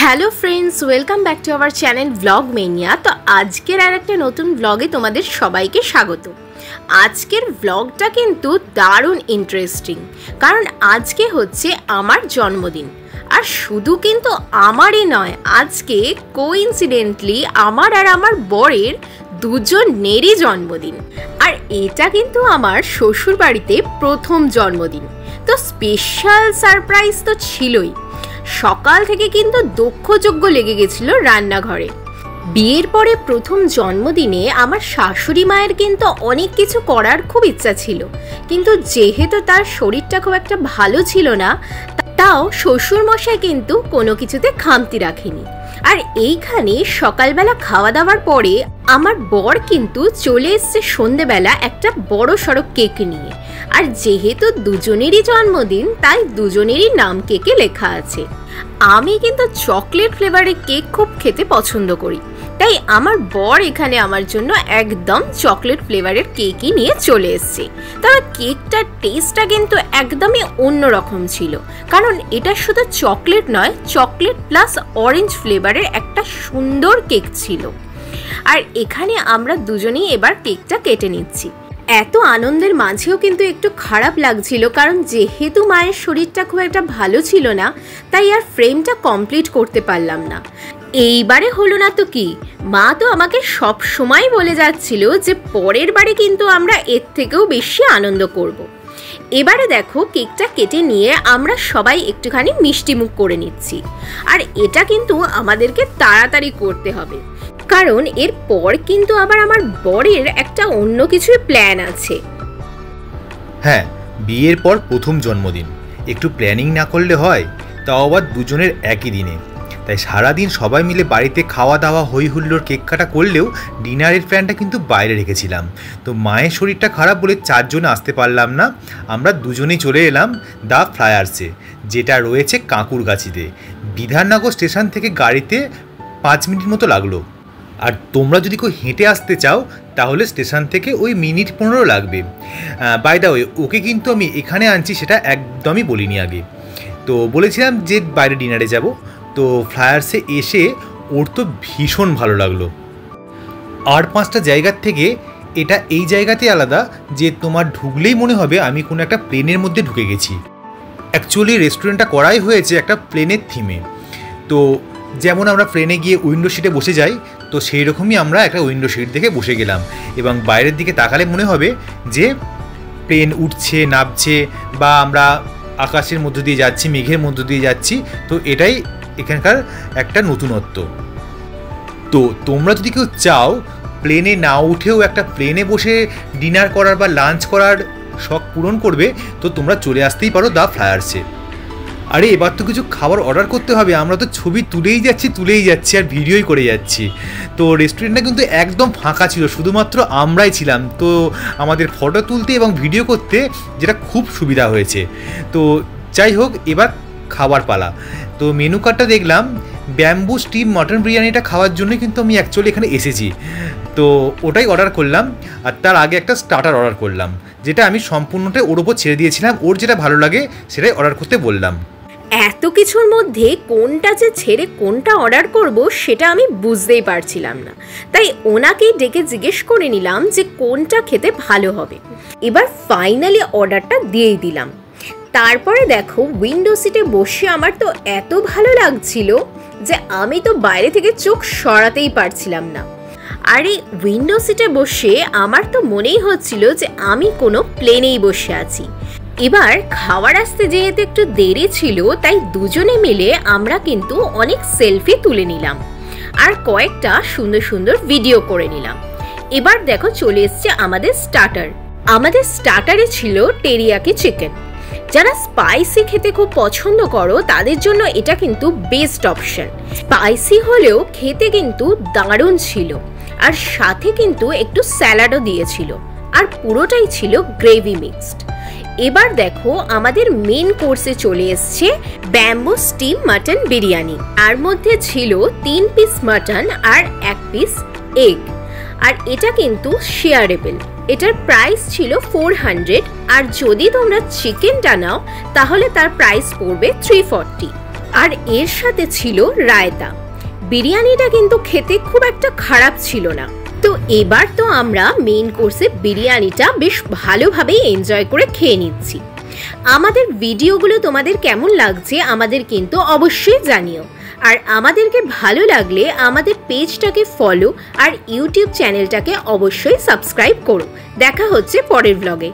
Hello friends, welcome back to our channel blog mania. তো আজকের আর একটা নতুন ব্লগে তোমাদের সবাইকে স্বাগত। আজকের ব্লগটা কিন্তু দারুণ ইন্টারেস্টিং, কারণ আজকে হচ্ছে আমার জন্মদিন। আর শুধু কিন্তু আমারই নয়, আজকে কোইন্সিডেন্টলি আমার আর আমার বরের দুজনেরই জন্মদিন। আর এটা কিন্তু আমার শ্বশুর বাড়িতে প্রথম জন্মদিন, তো স্পেশাল সারপ্রাইজ তো ছিলই। সকাল থেকে কিন্তু দক্ষযজ্ঞ লেগে গেছিল রান্নাঘরে। বিয়ের পরে প্রথম জন্মদিনে আমার শাশুড়ি মায়ের কিন্তু অনেক কিছু করার খুব ইচ্ছা ছিল, কিন্তু যেহেতু তার শরীরটা খুব একটা ভালো ছিল না, তাও শ্বশুর মশাই কিন্তু কোনো কিছুতে খামতি রাখেনি। আর এইখানে সকালবেলা খাওয়া দাওয়ার পরে আমার বর কিন্তু চলে এসছে সন্ধেবেলা একটা বড় সড়ো কেক নিয়ে। আর যেহেতু দুজনেরই জন্মদিন, তাই দুজনেরই নাম কেকে লেখা আছে। আমি কিন্তু চকলেট ফ্লেভারের কেক খুব খেতে পছন্দ করি, তাই আমার বর এখানে আমার জন্য একদম চকলেট ফ্লেভারের কেকই নিয়ে চলে এসছে। তবে কেকটার টেস্টটা কিন্তু একদমই অন্যরকম ছিল, কারণ এটা শুধু চকলেট নয়, চকলেট প্লাস অরেঞ্জ ফ্লেভারের একটা সুন্দর কেক ছিল। আর এখানে আমরা দুজনেই এবার কেকটা কেটে নিচ্ছি। এত আনন্দের মাঝেও কিন্তু একটু খারাপ লাগছিল, কারণ যেহেতু মায়ের শরীরটা খুব একটা ভালো ছিল না, তাই আর ফ্রেমটা কমপ্লিট করতে পারলাম না। এইবারে হলো না তো কি, মা তো আমাকে সব সময় বলে যাচ্ছিল যে পরের বারে কিন্তু আমরা এর থেকেও বেশি আনন্দ করব। এবারে দেখো কেকটা কেটে নিয়ে আমরা সবাই একটুখানি মিষ্টি মুখ করে নিচ্ছি। আর এটা কিন্তু আমাদেরকে তাড়াতাড়ি করতে হবে, কারণ এরপর কিন্তু আবার আমার বরের একটা অন্য কিছুর প্ল্যান আছে। হ্যাঁ, বিয়ের পর প্রথম জন্মদিন, একটু প্ল্যানিং না করলে হয়, তাও আবার দুজনের একই দিনে। তাই সারাদিন সবাই মিলে বাড়িতে খাওয়া দাওয়া হই হুল্লোড় কেক কাটা করলেও ডিনারের প্ল্যানটা কিন্তু বাইরে রেখেছিলাম। তো মায়ের শরীরটা খারাপ বলে 4 জন আসতে পারলাম না, আমরা দুজনেই চলে এলাম দ্য ফ্লায়ার্সে, যেটা রয়েছে কাঁকুরগাছিতে। বিধাননগর স্টেশন থেকে গাড়িতে 5 মিনিট মতো লাগলো। আর তোমরা যদি কেউ হেঁটে আসতে চাও তাহলে স্টেশন থেকে ওই মিনিট 15 লাগবে। বাই দ্য ওয়ে, ওকে কিন্তু আমি এখানে আনছি সেটা একদমই বলিনি আগে। তো বলেছিলাম যে বাইরে ডিনারে যাব। তো ফ্লায়ার্সে এসে ওর তো ভীষণ ভালো লাগলো। আর 5টা জায়গার থেকে এটা এই জায়গাতে আলাদা যে তোমার ঢুকলেই মনে হবে আমি কোনো একটা প্লেনের মধ্যে ঢুকে গেছি। অ্যাকচুয়ালি রেস্টুরেন্টটা করাই হয়েছে একটা প্লেনের থিমে। তো যেমন আমরা প্লেনে গিয়ে উইন্ডো সিটে বসে যাই, তো সেই রকমই আমরা একটা উইন্ডো সিট দেখে বসে গেলাম, এবং বাইরের দিকে তাকালে মনে হবে যে প্লেন উঠছে নামছে, বা আমরা আকাশের মধ্য দিয়ে যাচ্ছি, মেঘের মধ্য দিয়ে যাচ্ছি। তো এটাই এখানকার একটা নতুনত্ব। তো তোমরা যদি কেউ চাও প্লেনে না উঠেও একটা প্লেনে বসে ডিনার করার বা লাঞ্চ করার শখ পূরণ করবে, তো তোমরা চলে আসতেই পারো দ্য ফ্লায়ার্সে। আরে এবার তো কিছু খাবার অর্ডার করতে হবে, আমরা তো ছবি তুলেই যাচ্ছি আর ভিডিওই করে যাচ্ছি। তো রেস্টুরেন্টটা কিন্তু একদম ফাঁকা ছিল, শুধুমাত্র আমরাই ছিলাম। তো আমাদের ফটো তুলতে এবং ভিডিও করতে যেটা খুব সুবিধা হয়েছে। তো যাই হোক, এবার খাবার পালা। তো মেনু কার্ডটা দেখলাম, ব্যাম্বু স্টিম মটন বিরিয়ানিটা খাওয়ার জন্য কিন্তু আমি অ্যাকচুয়ালি এখানে এসেছি। তো ওটাই অর্ডার করলাম, আর তার আগে একটা স্টার্টার অর্ডার করলাম, যেটা আমি সম্পূর্ণটাই ওর ওপর ছেড়ে দিয়েছিলাম। ওর যেটা ভালো লাগে সেটাই অর্ডার করতে বললাম। এত কিছুর মধ্যে কোনটা যে ছেড়ে কোনটা অর্ডার করব সেটা আমি বুঝতেই পারছিলাম না, তাই ওনাকেই ডেকে জিজ্ঞেস করে নিলাম যে কোনটা খেতে ভালো হবে। এবার ফাইনালি অর্ডারটা দিয়েই দিলাম। তারপরে দেখো উইন্ডো সিটে বসে আমার তো এত ভালো লাগছিল যে আমি তো বাইরে থেকে চোখ সরাতেই পারছিলাম না। আর এই উইন্ডো সিটে বসে আমার তো মনেই হচ্ছিল যে আমি কোনো প্লেনেই বসে আছি। এবার খাবার আসতে যেহেতু একটু দেরি ছিল, তাই দুজনে মিলে আমরা কিন্তু অনেক সেলফি তুলে নিলাম আর কয়েকটা সুন্দর সুন্দর ভিডিও করে নিলাম। এবার দেখো চলে এসছে আমাদের স্টার্টার। আমাদের স্টার্টারে ছিল টেরিয়াকি চিকেন। যারা স্পাইসি খেতে খুব পছন্দ করো তাদের জন্য এটা কিন্তু বেস্ট অপশন। স্পাইসি হলেও খেতে কিন্তু দারুণ ছিল, আর সাথে কিন্তু একটু স্যালাডও দিয়েছিল, আর পুরোটাই ছিল গ্রেভি মিক্সড। এবার দেখো আমাদের মেন কোর্সে চলে এসছে ব্যাম্বু স্টিম মাটন বিরিয়ানি। আর মধ্যে ছিল 3 পিস মাটন আর 1 পিস এগ, আর এটা কিন্তু শেয়ারেবল। এটার প্রাইস ছিল 400, আর যদি তোমরা চিকেনটা নাও তাহলে তার প্রাইস পড়বে 340। আর এর সাথে ছিল রায়তা। বিরিয়ানিটা কিন্তু খেতে খুব একটা খারাপ ছিল না। তো এবার তো আমরা মেইন কোর্সে বিরিয়ানিটা বেশ ভালোভাবেই এনজয় করে খেয়ে নিচ্ছি। আমাদের ভিডিওগুলো তোমাদের কেমন লাগছে আমাদের কিন্তু অবশ্যই জানিও। আর আমাদেরকে ভালো লাগলে আমাদের পেজটাকে ফলো আর ইউটিউব চ্যানেলটাকে অবশ্যই সাবস্ক্রাইব করো। দেখা হচ্ছে পরের ব্লগে।